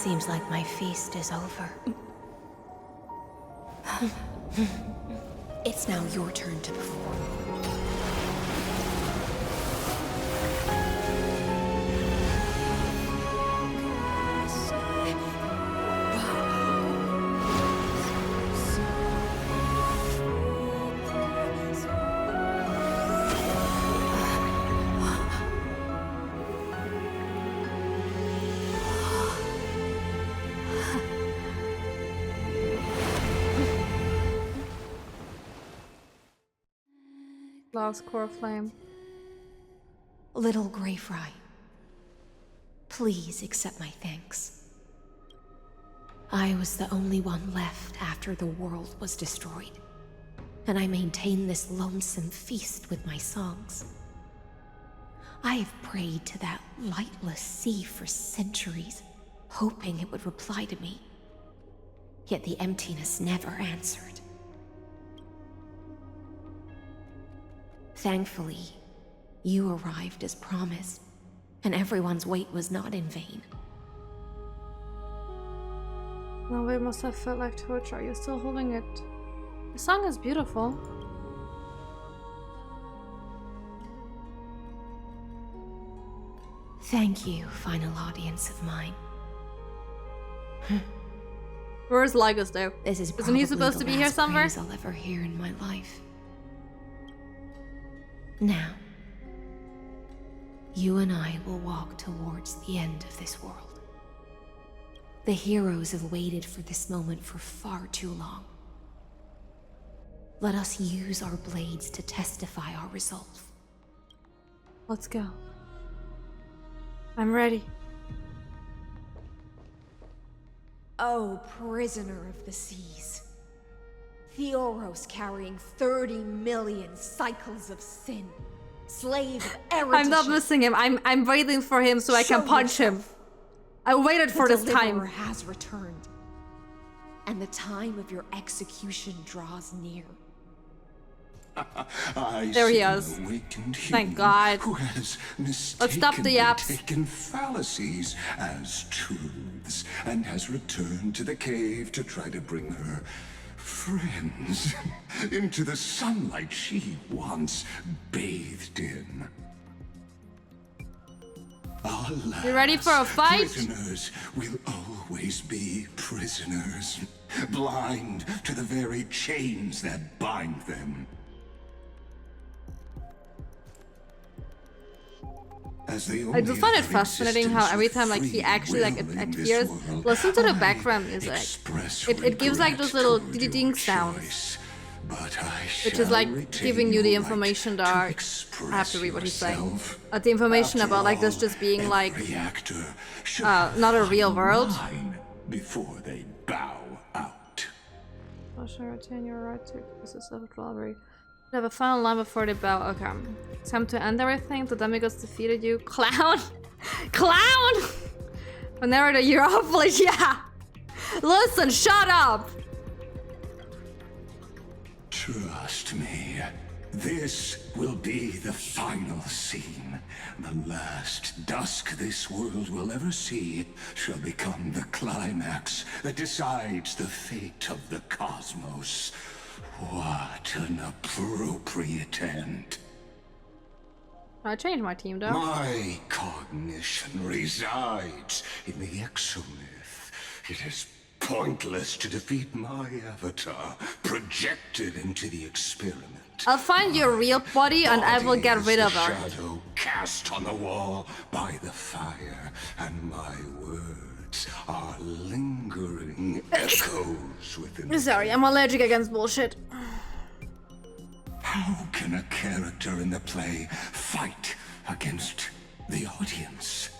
Seems like my feast is over. It's now your turn to perform. Lost core flame. Little Grey Fry, please accept my thanks. I was the only one left after the world was destroyed, and I maintain this lonesome feast with my songs. I have prayed to that lightless sea for centuries, hoping it would reply to me. Yet the emptiness never answered. Thankfully, you arrived as promised, and everyone's wait was not in vain. No, it must have felt like torture. Are you still holding it? The song is beautiful. Thank you, final audience of mine. Where's Lygus though? This is Isn't he supposed to be here somewhere? praise I'll ever hear in my life. Now, you and I will walk towards the end of this world. The heroes have waited for this moment for far too long. Let us use our blades to testify our resolve. Let's go. I'm ready. Oh, prisoner of the seas. Theoros carrying 30 million cycles of sin. Slave of erudition. I'm not missing him. I'm waiting for him so I can punch him. I waited for this time. The Deliverer has returned, and the time of your execution draws near. There he is. Thank God. Let's stop the yaps. Taken fallacies as truths and has returned to the cave to try to bring her friends into the sunlight she once bathed in. Alas, You ready for a fight? Prisoners will always be prisoners, blind to the very chains that bind them. I do find it fascinating how every time like he actually like appears, listen to the background music. It gives like those little ding sounds, which is like giving you the information that I have to read what he's saying. The information about like this just being like not a real world. Before they bow out. I shall retain your right to possess of rivalry. You have a final line before they bow. Okay. Time to end everything. The demigods defeated you. Clown! Clown! Whenever the Europolis, yeah! Listen, shut up! Trust me. This will be the final scene. The last dusk this world will ever see shall become the climax that decides the fate of the cosmos. What an appropriate end. I changed my team though. My cognition resides in the exomyth. It is pointless to defeat my avatar, projected into the experiment. I'll find your real body and I will get rid of her. Shadow cast on the wall by the fire, and my words are lingering echoes within. Sorry, I'm allergic against bullshit. How can a character in the play fight against the audience?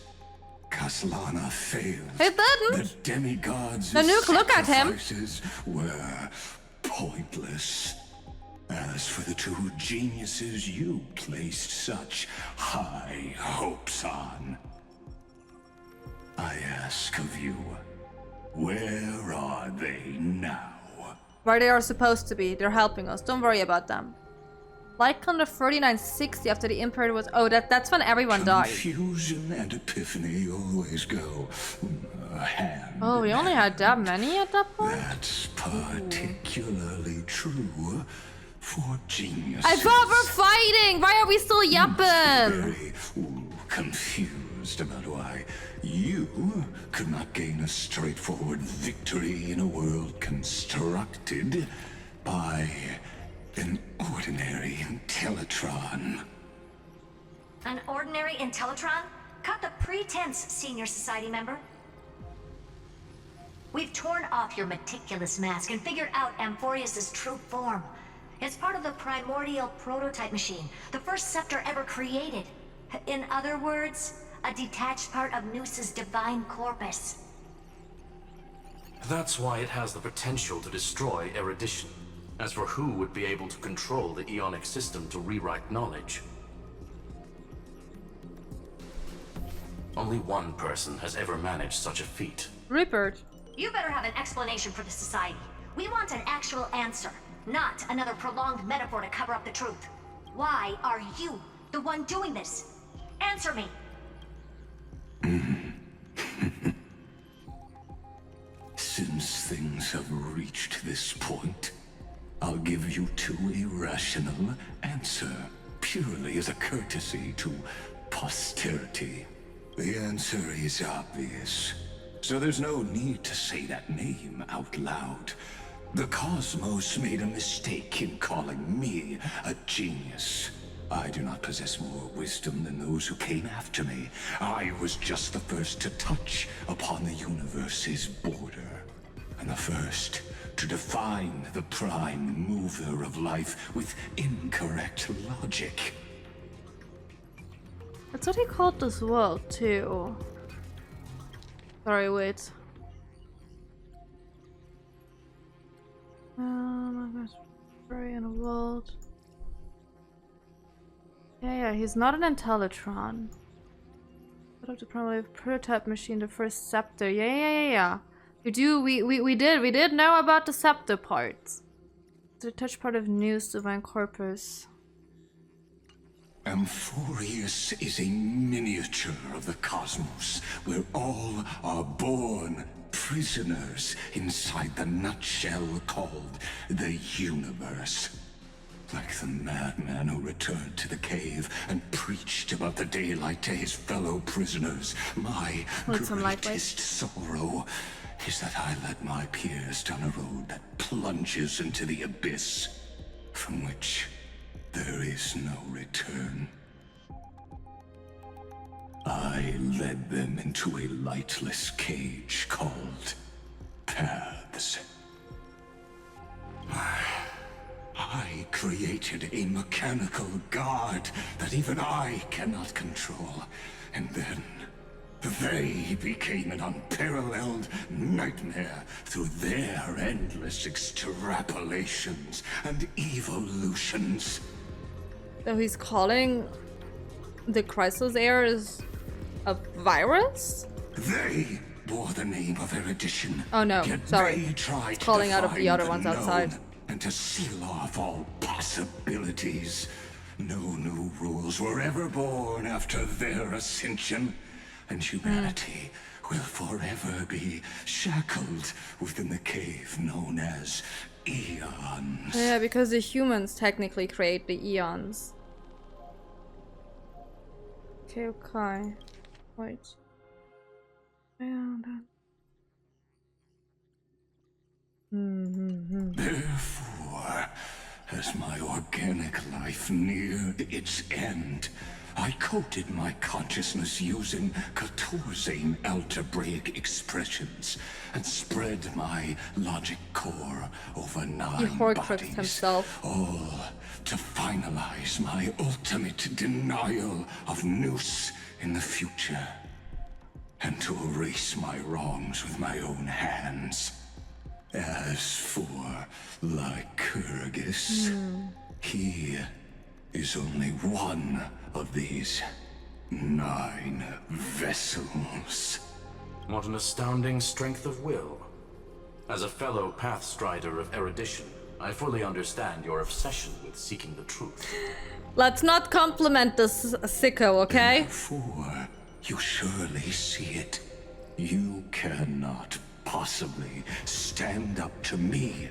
Kaslana failed. It didn't. The demigods' The nuke, look at him. sacrifices were pointless. As for the two geniuses you placed such high hopes on, I ask of you, where are they now? Where they are supposed to be. They're helping us. Don't worry about them. Like on the 3960 after the Imperator was... Oh, that's when everyone died. Confusion and epiphany always go hand. Oh, we only had that many at that point? That's particularly true for geniuses. I thought we're fighting! Why are we still yapping? Very confused about why you could not gain a straightforward victory in a world constructed by an ordinary Intellitron. An ordinary Intellitron? Cut the pretense, Senior Society member. We've torn off your meticulous mask and figured out Amphorius's true form. It's part of the primordial prototype machine, the first scepter ever created. In other words, a detached part of Noos's divine corpus. That's why it has the potential to destroy erudition. As for who would be able to control the Ionic system to rewrite knowledge, only one person has ever managed such a feat. Rupert. You better have an explanation for the Society. We want an actual answer, not another prolonged metaphor to cover up the truth. Why are you the one doing this? Answer me! Since things have reached this point, I'll give you two irrational answer, purely as a courtesy to posterity. The answer is obvious, so there's no need to say that name out loud. The cosmos made a mistake in calling me a genius. I do not possess more wisdom than those who came after me. I was just the first to touch upon the universe's border, and the first to define the prime mover of life with incorrect logic. That's what he called this world, too. Sorry, wait. Oh my gosh. Very in a world. Yeah, he's not an Intellitron. Set up the primary prototype machine, the first scepter. Yeah. We did know about the scepter parts. The touch part of Noos divine corpus. Amphorius is a miniature of the cosmos, where all are born prisoners inside the nutshell called the universe. Like the madman who returned to the cave and preached about the daylight to his fellow prisoners, my greatest sorrow is that I led my peers down a road that plunges into the abyss, from which there is no return. I led them into a lightless cage called Paths. I created a mechanical guard that even I cannot control, and then they became an unparalleled nightmare through their endless extrapolations and evolutions. So he's calling the Chrysalis Air is a virus? They bore the name of erudition. Oh no, sorry. It's calling out of the other ones outside. And to seal off all possibilities. No new rules were ever born after their ascension, and humanity will forever be shackled within the cave known as eons. Yeah, because the humans technically create the eons. Okay. Wait. Therefore, as my organic life neared its end, I coded my consciousness using 14 algebraic expressions and spread my logic core over 9 bodies, himself. all to finalize my ultimate denial of Noos in the future, and to erase my wrongs with my own hands. As for Lycurgus, he is only one of these 9 vessels. What an astounding strength of will. As a fellow pathstrider of erudition, I fully understand your obsession with seeking the truth. Let's not compliment this sicko, okay? Therefore, you surely see it. You cannot possibly stand up to me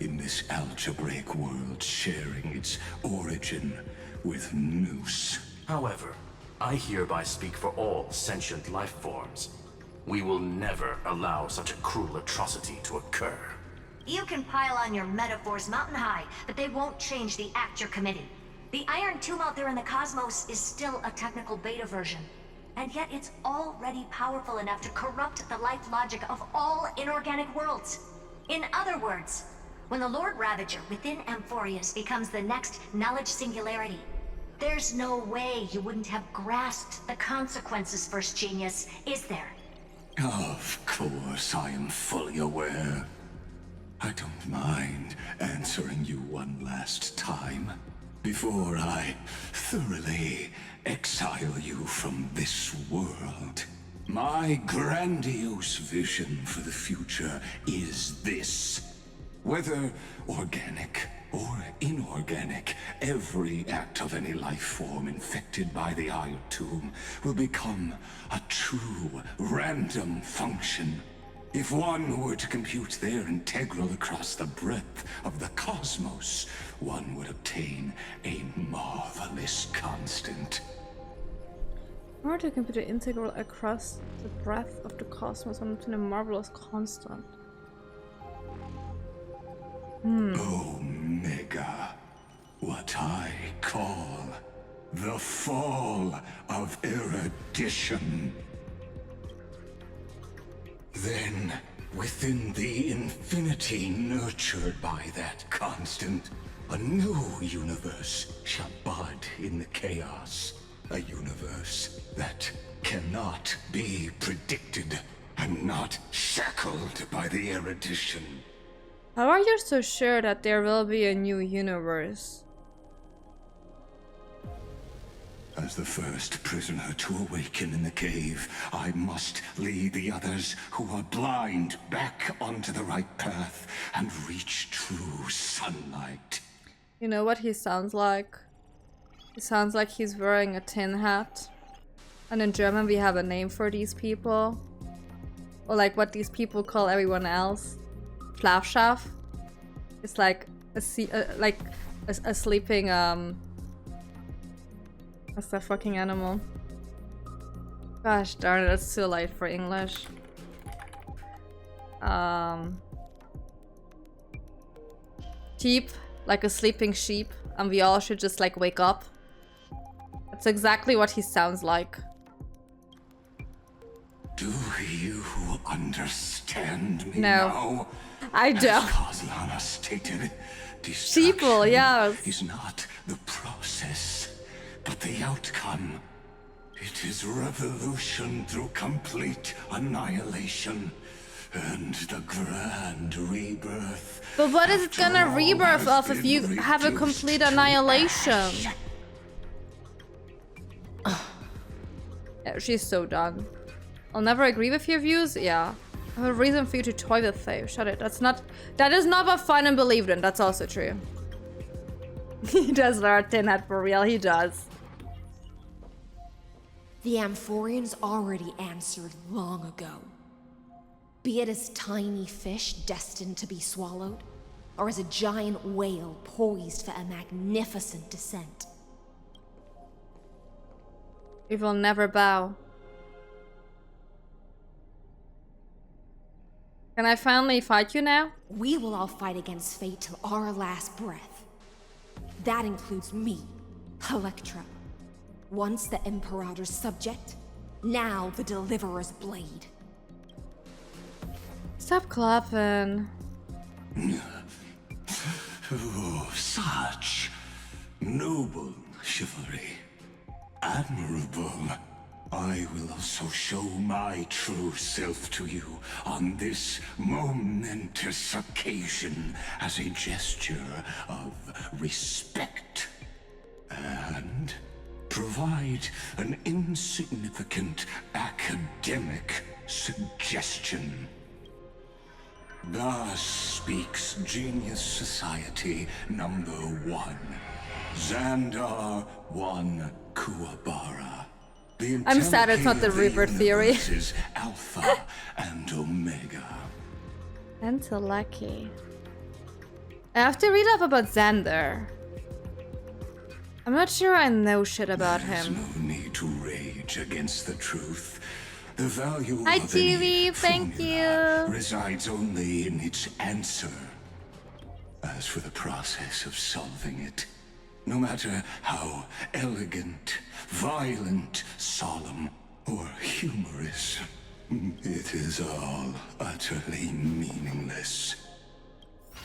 in this algebraic world sharing its origin with Noose. However, I hereby speak for all sentient life forms. We will never allow such a cruel atrocity to occur. You can pile on your metaphors mountain high, but they won't change the act you're committing. The Iron Tomb out there in the cosmos is still a technical beta version. And yet it's already powerful enough to corrupt the life logic of all inorganic worlds. In other words, when the Lord Ravager within Amphorius becomes the next knowledge singularity, there's no way you wouldn't have grasped the consequences, First Genius, is there? Of course, I am fully aware. I don't mind answering you one last time, before I thoroughly exile you from this world. My grandiose vision for the future is this. Whether organic or inorganic, every act of any life form infected by the Iron Tomb will become a true random function. If one were to compute their integral across the breadth of the cosmos, one would obtain a marvelous constant. In order to compute the integral across the breadth of the cosmos, one obtain a marvelous constant. Omega, what I call the fall of erudition. Then, within the infinity nurtured by that constant, a new universe shall bud in the chaos. A universe that cannot be predicted and not shackled by the erudition. How are you so sure that there will be a new universe? As the first prisoner to awaken in the cave, I must lead the others who are blind back onto the right path and reach true sunlight. You know what he sounds like? He sounds like he's wearing a tin hat. And in German we have a name for these people. Or like what these people call everyone else. Schlafschaf. It's like a sleeping what's that fucking animal? Gosh darn it, it's too late for English. Sheep, like a sleeping sheep, and we all should just like wake up. That's exactly what he sounds like. Do you understand me No. now? I don't. As Caelynx stated, Sheeple, yes. is not the process, but the outcome. It is revolution through complete annihilation, and the grand rebirth. But what is it gonna after all rebirth has of if been you have a reduced complete to annihilation? ash. Yeah, she's so done. I'll never agree with your views. Yeah, I have a reason for you to toy with Faye. Shut it. That is not what Finan believed in. That's also true. He does wear a tin hat for real. He does. The Amphorians already answered long ago. Be it as tiny fish destined to be swallowed, or as a giant whale poised for a magnificent descent. We will never bow. Can I finally fight you now? We will all fight against fate till our last breath. That includes me, Electra. Once the Imperator's subject, now the Deliverer's blade. Stop clapping. Oh, such noble chivalry. Admirable. I will also show my true self to you on this momentous occasion as a gesture of respect. And provide an insignificant academic suggestion. Thus speaks Genius Society number 1. Xandar 1 Kuwabara. I'm sad it's not the Reaper theory. Is Alpha and Omega. Lucky. I have to read up about Xander. I'm not sure I know shit about There's him. no need to rage against the truth. The value Hi, of any TV, thank formula you. resides only in its answer. As for the process of solving it, no matter how elegant, violent, solemn, or humorous, it is all utterly meaningless.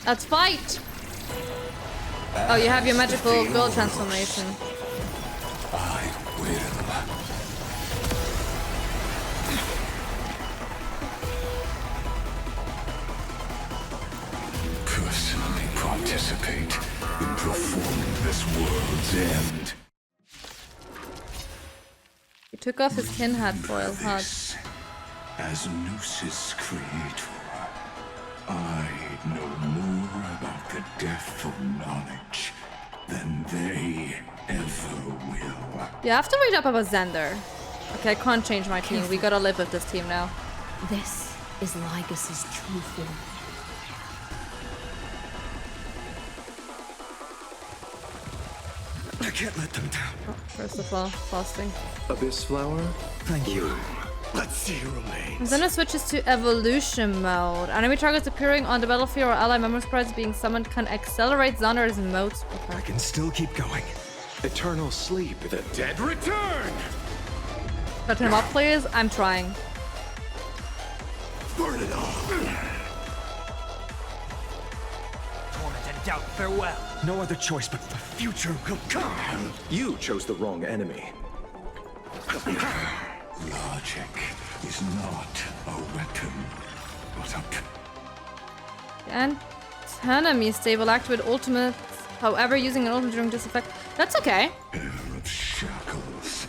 Let's fight! Oh, you have your magical girl transformation. I will. Personally participate in performing this world's end. He took off his tin hat foil hat. This, as Gnosis creator, I know more about the death of knowledge than they ever will. You have to read up about Xander. Okay, I can't change my team. We gotta live with this team now. This is Lygas's true form. I can't let them down. Oh, first of all, fasting. Abyss flower? Thank you. Let's see who remains. Xander switches to evolution mode. Enemy targets appearing on the battlefield or ally member sprites being summoned can accelerate Xander's modes. I can still keep going. Eternal sleep. The dead return! Cut him up, please. I'm trying. Burn it all. Torment and doubt, farewell. No other choice, but the future will come. You chose the wrong enemy. Logic is not a weapon, but a... And enemy stable activate ultimate. However, using an ultimate during this effect. That's okay. pair of shackles.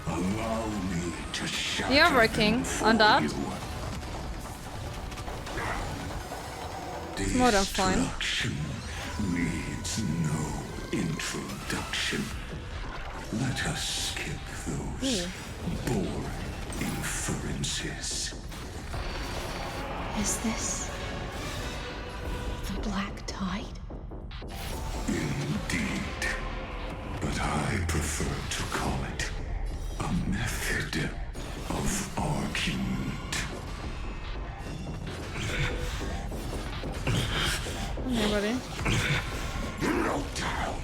Allow me to shackle You're working them for on that. you. It's more than fine. Destruction needs no introduction. Let us skip those boring inferences. Is this the Black Tide? Indeed. But I prefer to call it a method of argument. Hey, buddy. No doubt.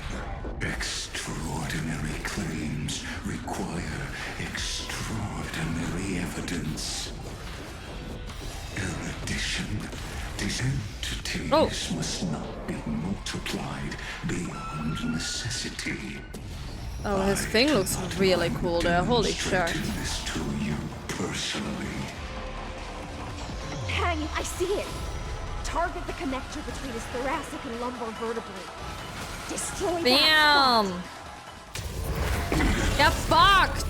Extraordinary claims require extraordinary evidence. Erudition. These entities must not be multiplied beyond necessity. Oh, his thing looks really cool there. Holy shit. Demonstrated this to you personally. Hang, I see it! Target the connector between his thoracic and lumbar vertebrae. Destroy that. Bam! Get fucked!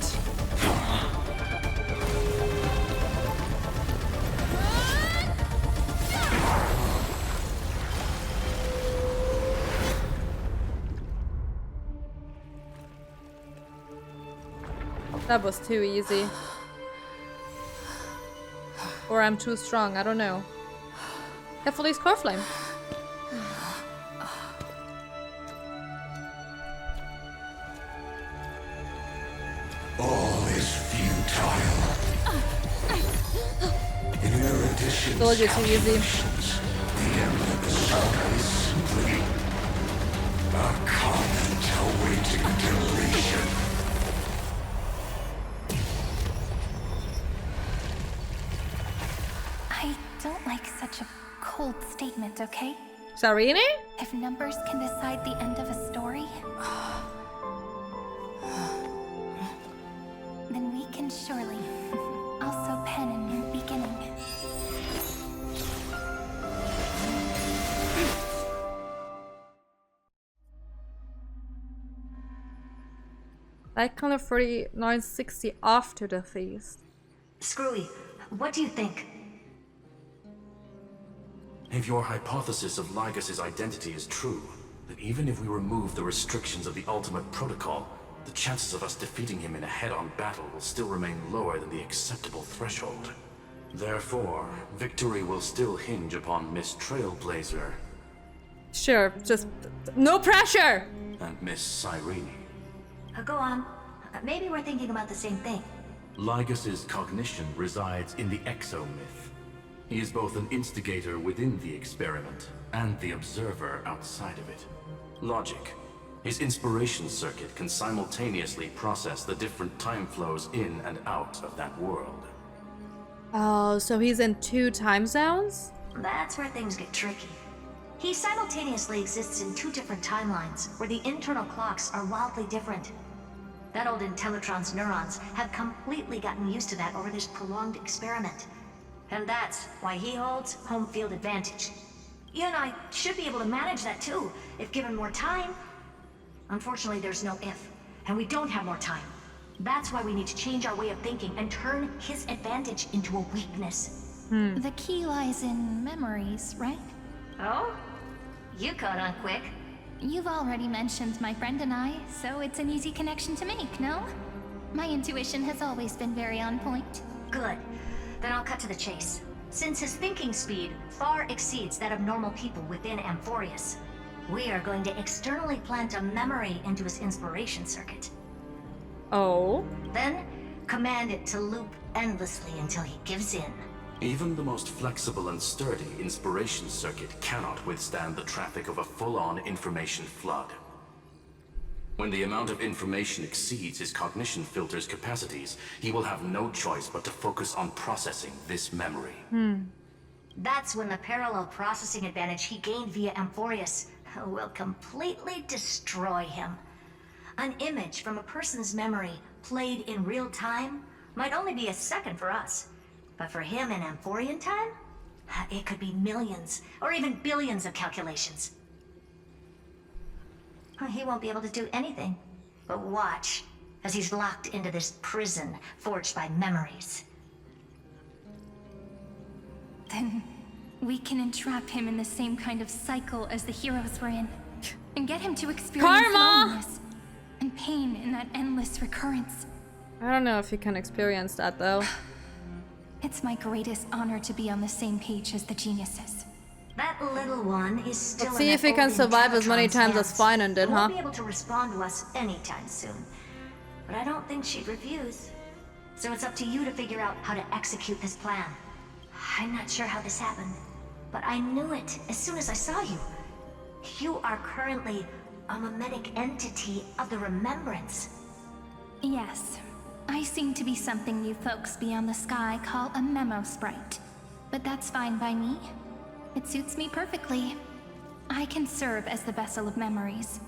That was too easy. Or I'm too strong, I don't know. Carefully, Scarflame. All is futile. In erudition, Told you too easy. the end of the saga is simply a comment awaiting deletion. I don't like such a cold statement, okay? Sarini? If numbers can decide the end of a story, then we can surely also pen a new beginning. Like color 4960 after the feast. Screwy, what do you think? If your hypothesis of Lygas's identity is true, then even if we remove the restrictions of the ultimate protocol, the the chances of us defeating him in a head-on battle will still remain lower than the acceptable threshold. Therefore, victory will still hinge upon Miss Trailblazer. Sure, just no pressure! And Miss Cyrene. Go on. Maybe we're thinking about the same thing. Lygas's cognition resides in the exomyth. He is both an instigator within the experiment and the observer outside of it. Logic. His inspiration circuit can simultaneously process the different time flows in and out of that world. Oh, so he's in 2 time zones? That's where things get tricky. He simultaneously exists in 2 different timelines, where the internal clocks are wildly different. That old Intellitron's neurons have completely gotten used to that over this prolonged experiment. And that's why he holds home field advantage. You and I should be able to manage that too, if given more time. Unfortunately, there's no if, and we don't have more time. That's why we need to change our way of thinking and turn his advantage into a weakness. The key lies in memories, right? Oh? You caught on quick. You've already mentioned my friend and I, so it's an easy connection to make, no? My intuition has always been very on point. Good. Then I'll cut to the chase. Since his thinking speed far exceeds that of normal people within Amphorius, we are going to externally plant a memory into his inspiration circuit. Oh? Then, command it to loop endlessly until he gives in. Even the most flexible and sturdy inspiration circuit cannot withstand the traffic of a full-on information flood. When the amount of information exceeds his cognition filter's capacities, he will have no choice but to focus on processing this memory. That's when the parallel processing advantage he gained via Amphorius will completely destroy him. An image from a person's memory played in real time might only be a second for us. But for him in Amphorian time, it could be millions or even billions of calculations. He won't be able to do anything but watch as he's locked into this prison forged by memories. Then we can entrap him in the same kind of cycle as the heroes were in, and get him to experience loneliness and pain in that endless recurrence. I don't know if you can experience that though. It's my greatest honor to be on the same page as the geniuses. That little one is still. Let's see if he can survive as many times as Finan did, huh? Won't be able to respond to us anytime soon, but I don't think she'd refuse. So it's up to you to figure out how to execute this plan. I'm not sure how this happened, but I knew it as soon as I saw you. You are currently a mimetic entity of the Remembrance. Yes, I seem to be something you folks beyond the sky call a memo sprite, but that's fine by me. It suits me perfectly. I can serve as the vessel of memories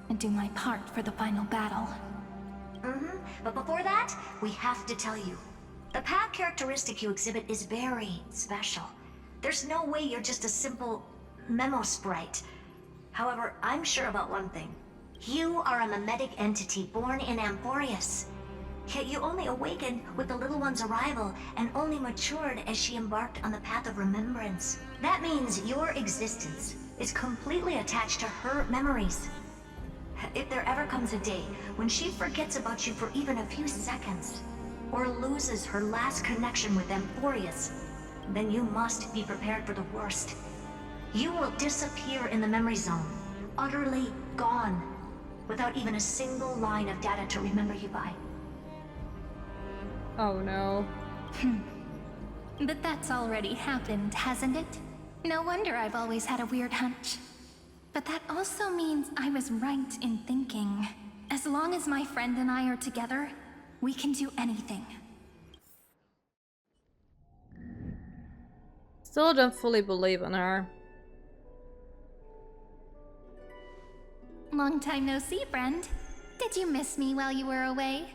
and do my part for the final battle. But before that, we have to tell you. The path characteristic you exhibit is very special. There's no way you're just a simple memo sprite. However, I'm sure about one thing. You are a mimetic entity born in Amphorius. Yet you only awakened with the little one's arrival and only matured as she embarked on the path of remembrance. That means your existence is completely attached to her memories. If there ever comes a day when she forgets about you for even a few seconds, or loses her last connection with Amphorius, then you must be prepared for the worst. You will disappear in the memory zone, utterly gone, without even a single line of data to remember you by. Oh no. But that's already happened, hasn't it? No wonder I've always had a weird hunch. But that also means I was right in thinking, as long as my friend and I are together, we can do anything. Still don't fully believe in her. Long time no see, friend. Did you miss me while you were away?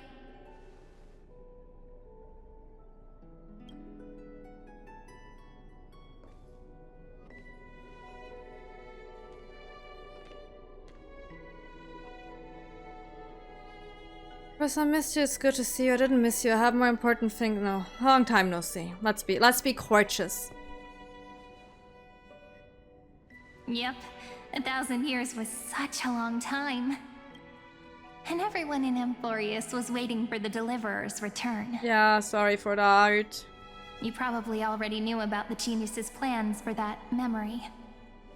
Chris, I missed you. It's good to see you. I didn't miss you. I have more important things. No, long time no see. Let's be courteous. Yep, 1,000 years was such a long time. and everyone in Amphorius was waiting for the Deliverer's return. Yeah, sorry for that. You probably already knew about the genius's plans for that memory.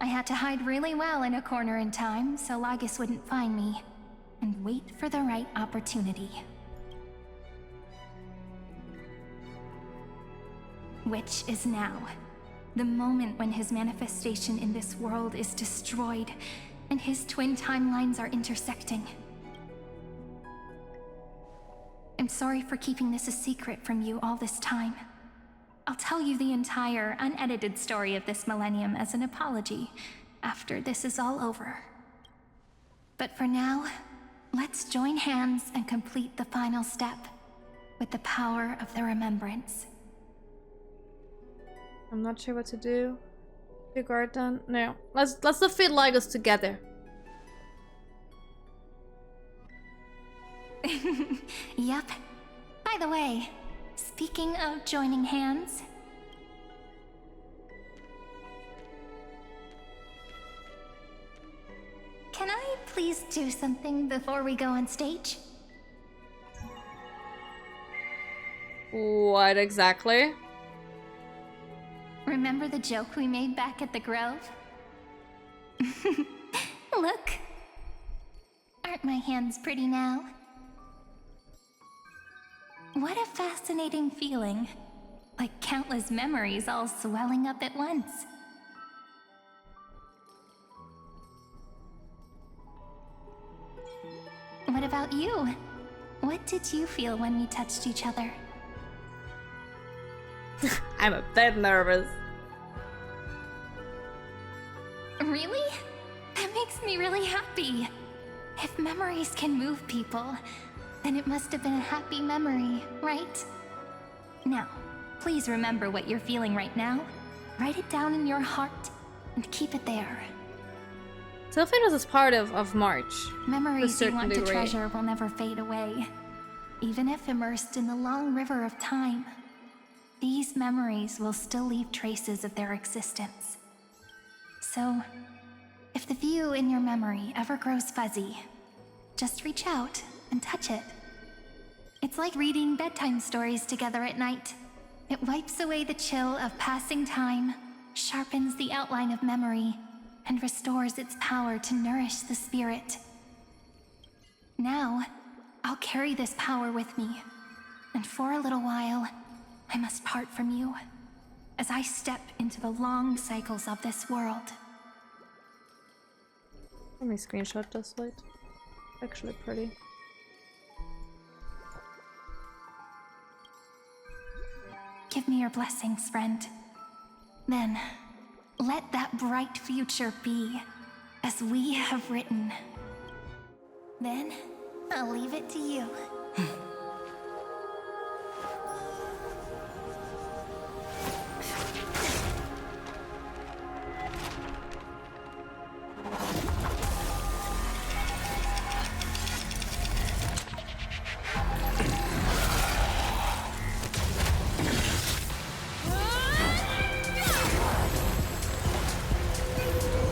I had to hide really well in a corner in time so Lagus wouldn't find me, and wait for the right opportunity. Which is now. The moment when his manifestation in this world is destroyed, and his twin timelines are intersecting. I'm sorry for keeping this a secret from you all this time. I'll tell you the entire, unedited story of this millennium as an apology after this is all over. But for now, let's join hands and complete the final step with the power of the remembrance. I'm not sure what to do. You guard then? No. Let's defeat Lagus together. Yep. By the way, speaking of joining hands, can I please do something before we go on stage? What exactly? Remember the joke we made back at the Grove? Look. Aren't my hands pretty now? What a fascinating feeling. Like countless memories all swelling up at once. What about you? What did you feel when we touched each other? I'm a bit nervous. Really? That makes me really happy. If memories can move people, then it must have been a happy memory, right? Now, please remember what you're feeling right now. Write it down in your heart and keep it there. Sylphanos is part of March. Memories you want degree. to treasure will never fade away. Even if immersed in the long river of time, these memories will still leave traces of their existence. So, if the view in your memory ever grows fuzzy, just reach out and touch it. It's like reading bedtime stories together at night. It wipes away the chill of passing time, sharpens the outline of memory, and restores its power to nourish the spirit. Now, I'll carry this power with me, and for a little while, I must part from you, as I step into the long cycles of this world. Let me screenshot this light. Actually pretty. Give me your blessings, friend. Then, let that bright future be, as we have written. Then, I'll leave it to you.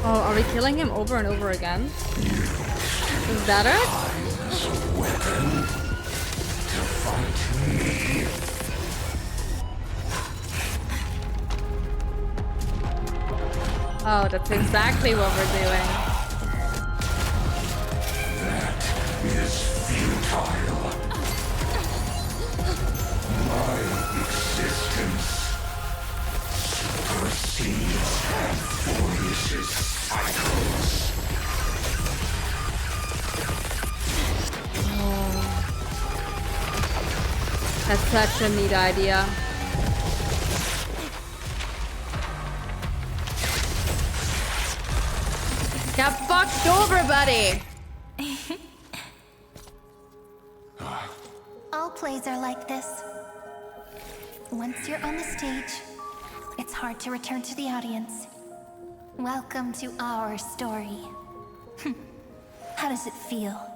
Oh, are we killing him over and over again? Is that it? Weapon to fight me. Oh, that's exactly what we're doing. That is futile. My existence supersedes Amphorius' cycles. That's such a neat idea. Got fucked over, buddy! All plays are like this. Once you're on the stage, it's hard to return to the audience. Welcome to our story. How does it feel?